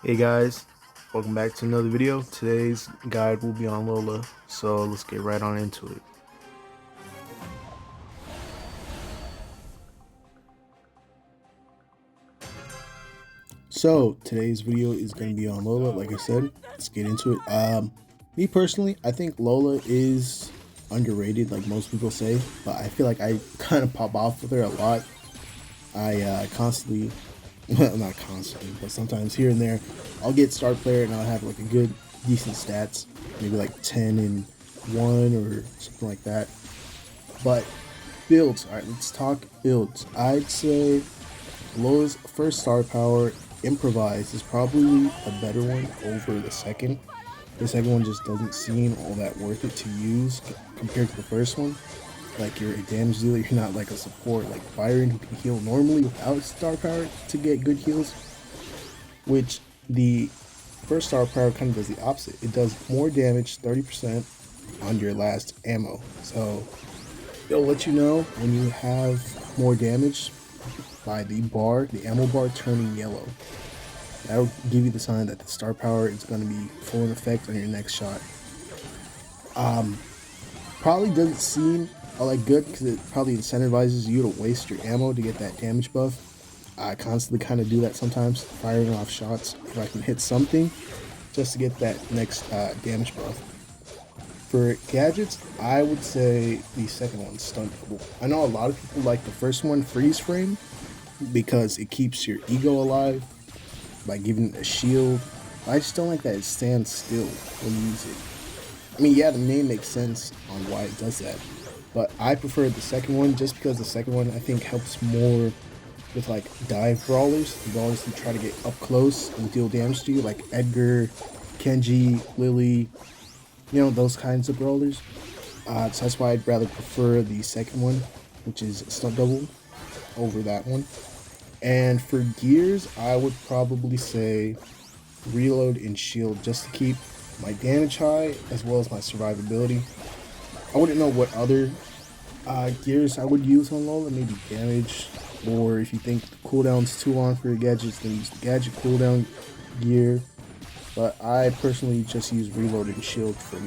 Hey guys, welcome back to another video. Today's guide will be on Lola, so let's get right on into it. So today's video is going to be on Lola. Like I said, let's get into it. Me personally, I think Lola is underrated, like most people say, but I feel like I kind of pop off with her a lot. I constantly, well, not constantly, but sometimes here and there, I'll get star player and I'll have like a good, decent stats, maybe like 10 and 1 or something like that. But builds, all right, let's talk builds. I'd say Lola's first star power, improvise, is probably a better one over the second. The second one just doesn't seem all that worth it to use compared to the first one. Like, you're a damage dealer, you're not like a support like Byron who can heal normally without star power to get good heals. Which the first star power kind of does the opposite. It does more damage, 30% on your last ammo. So it'll let you know when you have more damage by the ammo bar turning yellow. That'll give you the sign that the star power is going to be full in effect on your next shot. Probably doesn't seem all that good because it probably incentivizes you to waste your ammo to get that damage buff. I constantly kind of do that sometimes, firing off shots if I can hit something just to get that next damage buff. For gadgets, I would say the second one's stunt double. I know a lot of people like the first one, freeze frame, because it keeps your ego alive by giving it a shield. I just don't like that it stands still when you use it. I mean, yeah, the name makes sense on why it does that, but I prefer the second one just because the second one I think helps more with like dive brawlers, the brawlers who try to get up close and deal damage to you, like Edgar, Kenji, Lily, you know, those kinds of brawlers. So that's why I'd rather prefer the second one, which is stunt double, over that one. And for gears, I would probably say reload and shield just to keep my damage high as well as my survivability. I wouldn't know what other gears I would use on Lola, maybe damage, or if you think the cooldown's too long for your gadgets, then use the gadget cooldown gear. But I personally just use reload and shield for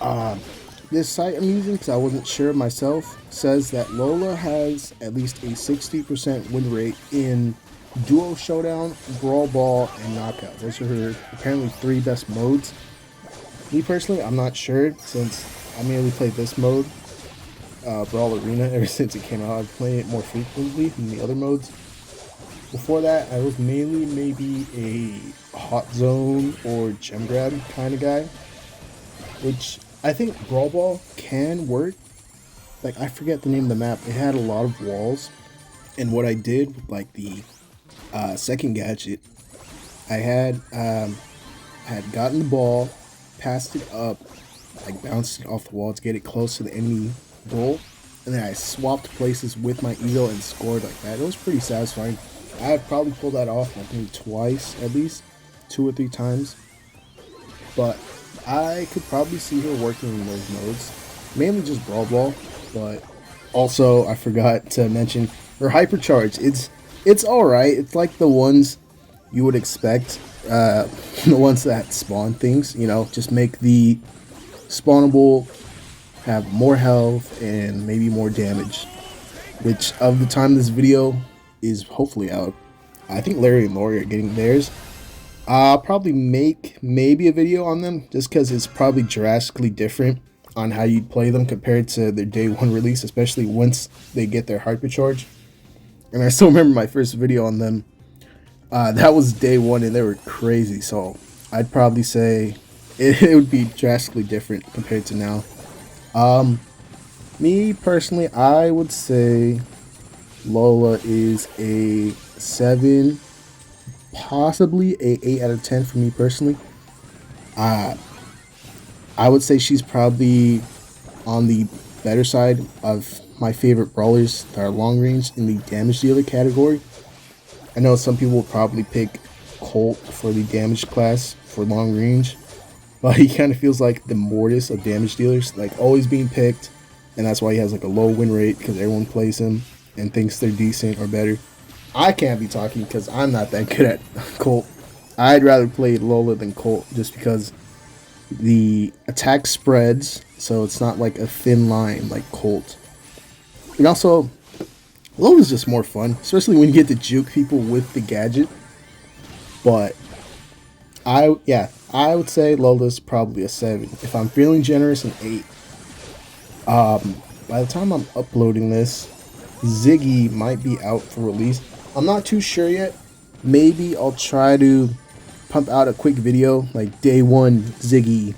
Lola. This site I'm using, because I wasn't sure myself, says that Lola has at least a 60% win rate in Duo Showdown, Brawl Ball, and Knockout. Those are her apparently 3 best modes. Me personally, I'm not sure, since I mainly play this mode, Brawl Arena, ever since it came out. I've played it more frequently than the other modes. Before that, I was mainly maybe a Hot Zone or Gem Grab kind of guy, which I think Brawl Ball can work. Like, I forget the name of the map. It had a lot of walls, and what I did with like the second gadget, I had gotten the ball, passed it up, like bounced it off the wall to get it close to the enemy goal, and then I swapped places with my ego and scored like that. It was pretty satisfying. I've probably pulled that off like maybe twice, at least 2 or 3 times, but I could probably see her working in those modes, mainly just Brawl Ball. But also, I forgot to mention her hypercharge. It's all right. It's like the ones you would expect, the ones that spawn things. You know, just make the spawnable have more health and maybe more damage. Which, of the time this video is hopefully out, I think Larry and Lori are getting theirs. I'll probably make maybe a video on them just because it's probably drastically different on how you'd play them compared to their day 1 release, especially once they get their hypercharge. And I still remember my first video on them. That was day 1 and they were crazy, so I'd probably say it would be drastically different compared to now. Me personally, I would say Lola is a 7, possibly a 8 out of 10 for me personally. I would say she's probably on the better side of my favorite brawlers that are long range in the damage dealer category. I know some people will probably pick Colt for the damage class for long range, but he kind of feels like the Mortis of damage dealers, like always being picked, and that's why he has like a low win rate because everyone plays him and thinks they're decent or better. I can't be talking because I'm not that good at Colt. I'd rather play Lola than Colt just because the attack spreads, so it's not like a thin line like Colt. And also, Lola's just more fun, especially when you get to juke people with the gadget. But I would say Lola's probably a 7. If I'm feeling generous, an 8. By the time I'm uploading this, Ziggy might be out for release. I'm not too sure yet. Maybe I'll try to pump out a quick video like day one Ziggy,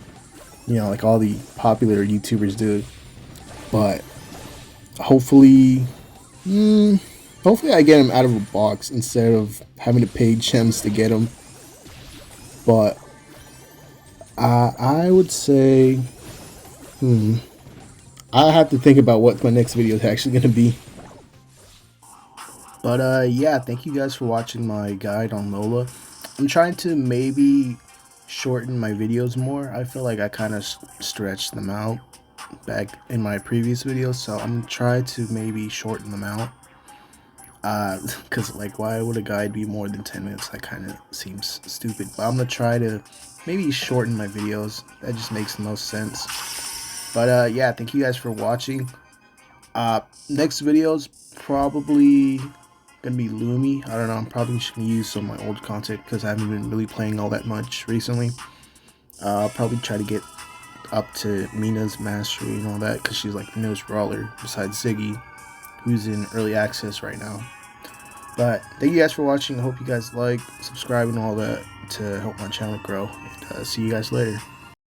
like all the popular YouTubers do. But hopefully, hopefully I get him out of a box instead of having to pay gems to get him. But I would say, I have to think about what my next video is actually going to be. But yeah, thank you guys for watching my guide on Lola. I'm trying to maybe shorten my videos more. I feel like I kind of stretched them out back in my previous videos, so I'm gonna try to maybe shorten them out. Because like, why would a guide be more than 10 minutes? That kind of seems stupid. But I'm gonna try to maybe shorten my videos. That just makes the most sense. But yeah, thank you guys for watching. Next video's probably gonna be Lumi. I don't know, I'm probably just gonna use some of my old content because I haven't been really playing all that much recently. I'll probably try to get up to Mina's mastery and all that because she's like the newest brawler besides Ziggy, who's in early access right now. But thank you guys for watching. I hope you guys like, subscribe, and all that to help my channel grow. And see you guys later.